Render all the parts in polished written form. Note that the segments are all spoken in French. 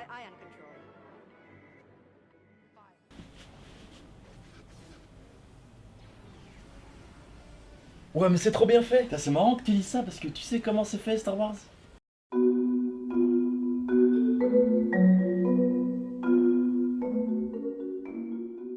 ion control. Ouais, mais c'est trop bien fait. C'est marrant que tu dises ça parce que tu sais comment c'est fait Star Wars.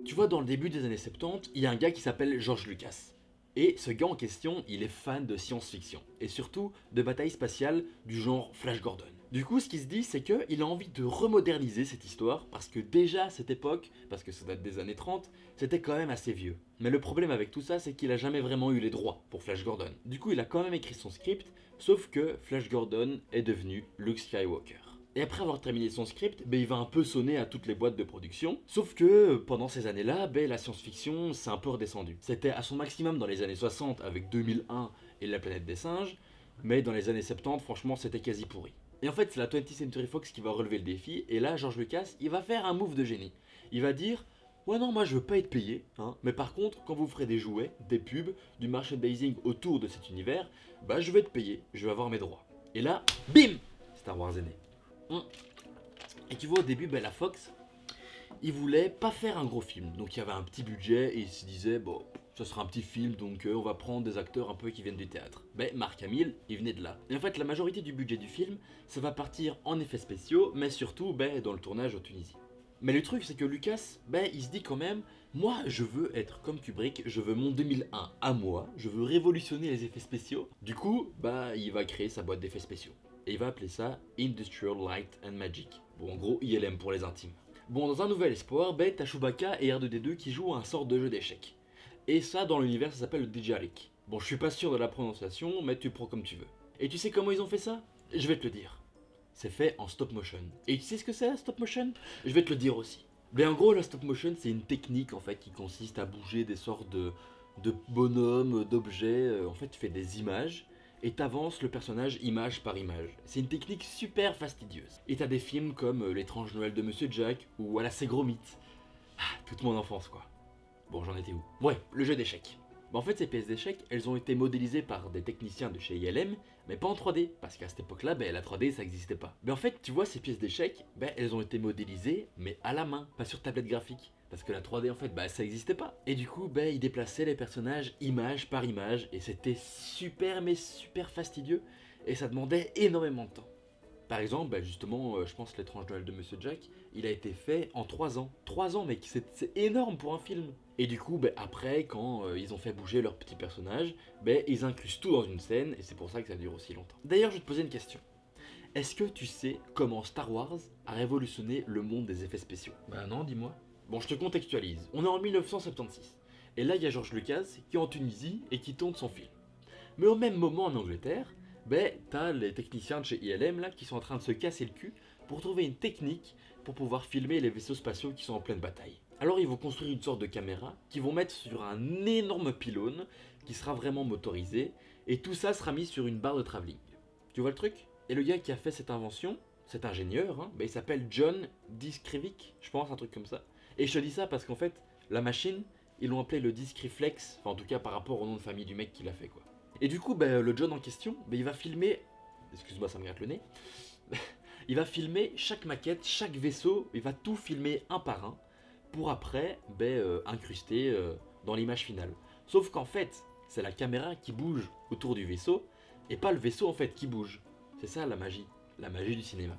Tu vois, dans le début des années 70, il y a un gars qui s'appelle George Lucas. Et ce gars en question, il est fan de science-fiction. Et surtout de batailles spatiales du genre Flash Gordon. Du coup, ce qu'il se dit, c'est qu'il a envie de remoderniser cette histoire, parce que déjà à cette époque, parce que ça date des années 30, c'était quand même assez vieux. Mais le problème avec tout ça, c'est qu'il a jamais vraiment eu les droits pour Flash Gordon. Du coup, il a quand même écrit son script, sauf que Flash Gordon est devenu Luke Skywalker. Et après avoir terminé son script, il va un peu sonner à toutes les boîtes de production. Sauf que pendant ces années-là, la science-fiction s'est un peu redescendue. C'était à son maximum dans les années 60 avec 2001 et La planète des singes, mais dans les années 70, franchement, c'était quasi pourri. Et en fait, c'est la 20th Century Fox qui va relever le défi, et là, George Lucas, il va faire un move de génie. Il va dire: ouais, non, moi je veux pas être payé, hein, mais par contre, quand vous ferez des jouets, des pubs, du merchandising autour de cet univers, je vais être payé, je vais avoir mes droits. Et là, bim, Star Wars est né. Et tu vois, au début, la Fox, ils voulaient pas faire un gros film. Donc il y avait un petit budget et ils se disaient, bon, ça sera un petit film, donc on va prendre des acteurs un peu qui viennent du théâtre. Mark Hamill, il venait de là. Et en fait, la majorité du budget du film, ça va partir en effets spéciaux, mais surtout dans le tournage en Tunisie. Mais le truc, c'est que Lucas, il se dit quand même, moi, je veux être comme Kubrick, je veux mon 2001 à moi, je veux révolutionner les effets spéciaux. Du coup, il va créer sa boîte d'effets spéciaux. Et il va appeler ça Industrial Light and Magic. Bon, en gros, ILM pour les intimes. Bon, dans un nouvel espoir, t'as Chewbacca et R2D2 qui jouent à un sort de jeu d'échecs. Et ça, dans l'univers, ça s'appelle le Djalik. Bon, je suis pas sûr de la prononciation, mais tu le prends comme tu veux. Et tu sais comment ils ont fait ça? Je vais te le dire. C'est fait en stop motion. Et tu sais ce que c'est la stop motion? Je vais te le dire aussi. En gros, la stop motion, c'est une technique en fait qui consiste à bouger des sortes de bonhommes, d'objets. En fait, tu fais des images et t'avances le personnage image par image. C'est une technique super fastidieuse. Et t'as des films comme L'étrange Noël de Monsieur Jack ou À la Ségromite. Toute mon enfance quoi. Bon, j'en étais où? Ouais, le jeu d'échecs. En fait, ces pièces d'échecs, elles ont été modélisées par des techniciens de chez ILM, mais pas en 3D, parce qu'à cette époque-là, la 3D, ça n'existait pas. Mais en fait, tu vois, ces pièces d'échecs, elles ont été modélisées, mais à la main, pas sur tablette graphique. Parce que la 3D, en fait, ça n'existait pas. Et du coup, ils déplaçaient les personnages image par image, et c'était super, mais super fastidieux, et ça demandait énormément de temps. Par exemple, justement, je pense L'étrange Noël de Monsieur Jack, il a été fait en 3 ans. 3 ans, mec, c'est énorme pour un film. Et du coup, après, quand ils ont fait bouger leurs petits personnages, ils inclusent tout dans une scène, et c'est pour ça que ça dure aussi longtemps. D'ailleurs, je vais te poser une question. Est-ce que tu sais comment Star Wars a révolutionné le monde des effets spéciaux? Non, dis-moi. Bon, je te contextualise. On est en 1976. Et là, il y a George Lucas qui est en Tunisie et qui tourne son film. Mais au même moment en Angleterre, t'as les techniciens de chez ILM là qui sont en train de se casser le cul pour trouver une technique pour pouvoir filmer les vaisseaux spatiaux qui sont en pleine bataille. Alors ils vont construire une sorte de caméra qu'ils vont mettre sur un énorme pylône qui sera vraiment motorisé et tout ça sera mis sur une barre de travelling. Tu vois le truc? Et le gars qui a fait cette invention, cet ingénieur, il s'appelle John Diskrivik, je pense un truc comme ça. Et je te dis ça parce qu'en fait, la machine, ils l'ont appelé le Diskriflex, enfin en tout cas par rapport au nom de famille du mec qui l'a fait quoi. Et du coup, le John en question, il va filmer, excuse-moi ça me gratte le nez, il va filmer chaque maquette, chaque vaisseau, il va tout filmer un par un, pour après incruster dans l'image finale. Sauf qu'en fait, c'est la caméra qui bouge autour du vaisseau, et pas le vaisseau en fait qui bouge. C'est ça la magie du cinéma.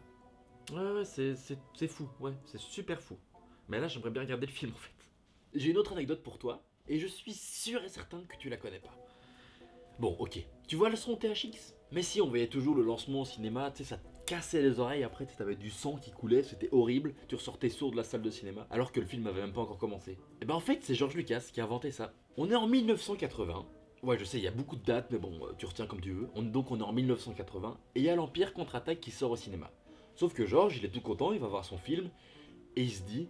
Ouais, c'est fou, ouais, c'est super fou. Mais là, j'aimerais bien regarder le film en fait. J'ai une autre anecdote pour toi, et je suis sûr et certain que tu la connais pas. Bon, ok. Tu vois le son THX? Mais si, on voyait toujours le lancement au cinéma, tu sais, ça te cassait les oreilles, après t'avais du sang qui coulait, c'était horrible, tu ressortais sourd de la salle de cinéma, alors que le film avait même pas encore commencé. Et en fait, c'est George Lucas qui a inventé ça. On est en 1980. Ouais, je sais, il y a beaucoup de dates, mais bon, tu retiens comme tu veux. Donc on est en 1980, et il y a l'Empire contre-attaque qui sort au cinéma. Sauf que George, il est tout content, il va voir son film, et il se dit,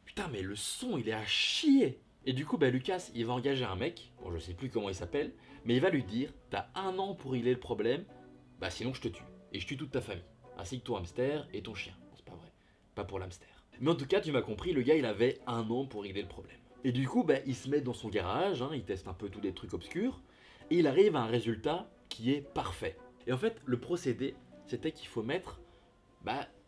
putain, mais le son, il est à chier. Et du coup, Lucas, il va engager un mec, bon, je sais plus comment il s'appelle, mais il va lui dire, t'as 1 an pour régler le problème, sinon je te tue, et je tue toute ta famille, ainsi que ton hamster et ton chien. Bon, c'est pas vrai, pas pour l'hamster. Mais en tout cas, tu m'as compris, le gars, il avait 1 an pour régler le problème. Et du coup, il se met dans son garage, il teste un peu tous les trucs obscurs, et il arrive à un résultat qui est parfait. Et en fait, le procédé, c'était qu'il faut mettre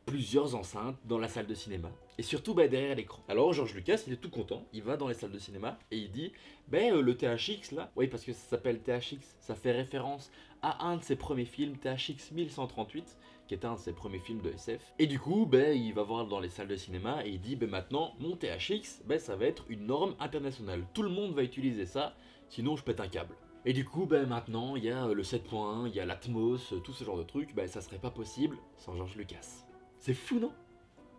plusieurs enceintes dans la salle de cinéma, et surtout derrière l'écran. Alors George Lucas, il est tout content, il va dans les salles de cinéma, et il dit, le THX là, oui parce que ça s'appelle THX, ça fait référence à un de ses premiers films, THX 1138, qui est un de ses premiers films de SF. Et du coup, il va voir dans les salles de cinéma et il dit, maintenant, mon THX, ça va être une norme internationale. Tout le monde va utiliser ça, sinon je pète un câble. Et du coup, maintenant, il y a le 7.1, il y a l'Atmos, tout ce genre de trucs, ça serait pas possible sans George Lucas. C'est fou, non?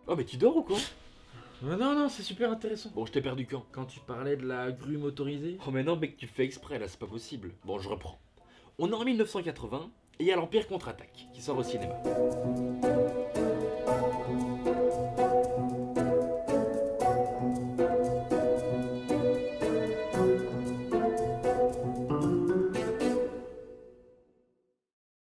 Oh, mais tu dors ou quoi? Non, c'est super intéressant. Bon, je t'ai perdu quand? Quand tu parlais de la grue motorisée. Oh, mais non, mec, tu le fais exprès, là, c'est pas possible. Bon, je reprends. On est en 1980, et il y a l'Empire contre-attaque, qui sort au cinéma.